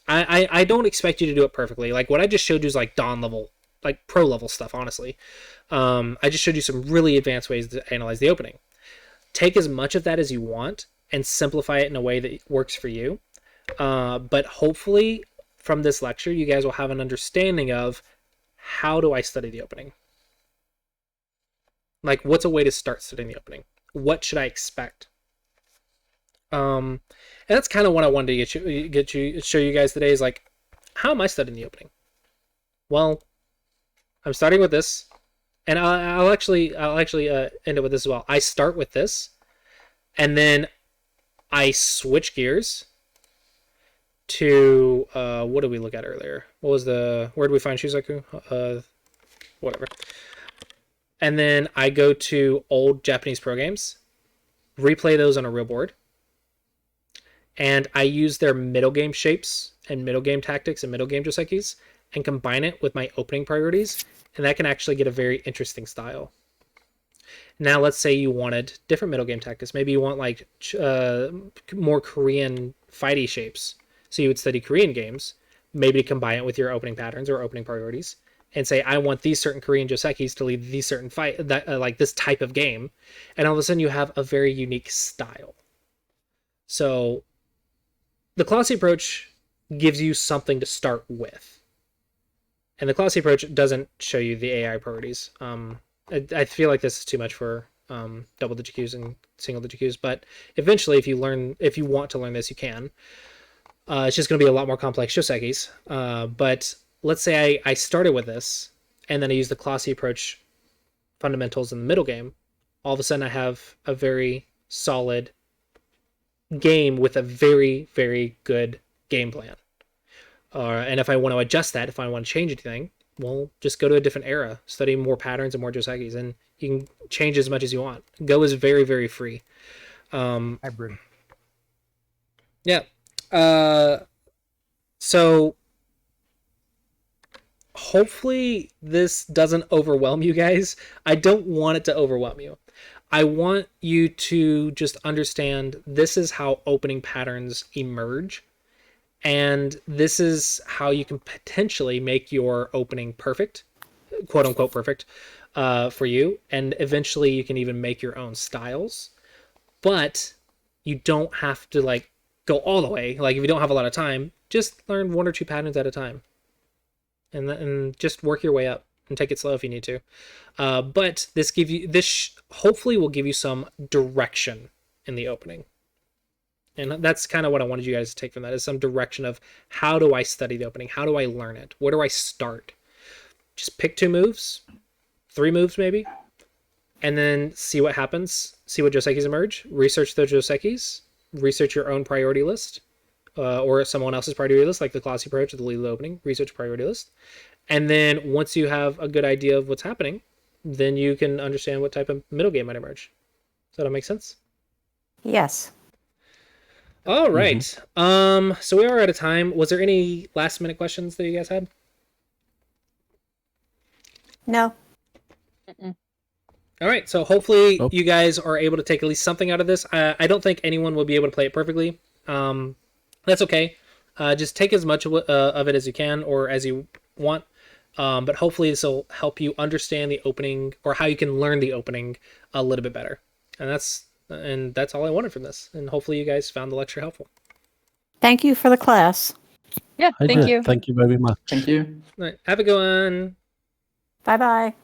I don't expect you to do it perfectly. Like what I just showed you is like dawn level, like pro level stuff, honestly. I just showed you some really advanced ways to analyze the opening. Take as much of that as you want and simplify it in a way that works for you. But hopefully from this lecture, you guys will have an understanding of how do I study the opening? Like what's a way to start studying the opening? What should I expect? And that's kind of what I wanted to show you guys today is like, how am I studying the opening? Well, I'm starting with this, and I'll actually end it with this as well. I start with this, and then I switch gears to what did we look at earlier? What was where did we find Shusaku? Whatever. And then I go to old Japanese pro games, replay those on a real board, and I use their middle game shapes and middle game tactics and middle game josekis and combine it with my opening priorities, and that can actually get a very interesting style. Now, let's say you wanted different middle game tactics. Maybe you want like more Korean fighty shapes. So you would study Korean games, maybe to combine it with your opening patterns or opening priorities, and say, I want these certain Korean josekis to lead these certain like this type of game, and all of a sudden you have a very unique style. So the Clossi approach gives you something to start with. And the Clossi Approach doesn't show you the AI priorities. I feel like this is too much for double-digit Qs and single-digit Qs, but eventually, if you want to learn this, you can. It's just going to be a lot more complex Josekis. But let's say I started with this, and then I use the Clossi Approach fundamentals in the middle game. All of a sudden, I have a very solid game with a very, very good game plan. And if I want to adjust that, if I want to change anything, well, just go to a different era, study more patterns and more Josekis, and you can change as much as you want. Go is very, very free. Hybrid. Yeah. So hopefully this doesn't overwhelm you guys. I don't want it to overwhelm you. I want you to just understand this is how opening patterns emerge. And this is how you can potentially make your opening perfect, quote unquote perfect, for you. And eventually you can even make your own styles. But you don't have to like go all the way. Like if you don't have a lot of time, just learn 1 or 2 patterns at a time. And just work your way up and take it slow if you need to. But this hopefully will give you some direction in the opening. And that's kind of what I wanted you guys to take from that, is some direction of how do I study the opening? How do I learn it? Where do I start? Just pick 2 moves, 3 moves maybe, and then see what happens. See what Josekis emerge. Research those Josekis. Research your own priority list, or someone else's priority list, like the Clossi Approach or the leela opening. Research priority list. And then once you have a good idea of what's happening, then you can understand what type of middle game might emerge. Does that all make sense? Yes. All right. So we are out of time. Was there any last minute questions that you guys had? No. All right. So hopefully you guys are able to take at least something out of this. I don't think anyone will be able to play it perfectly. That's okay. Just take as much of it as you can or as you want. But hopefully this will help you understand the opening, or how you can learn the opening a little bit better. And that's all I wanted from this. And hopefully you guys found the lecture helpful. Thank you for the class. Yeah, thank you. Thank you very much. Thank you. All right, have a good one. Bye-bye.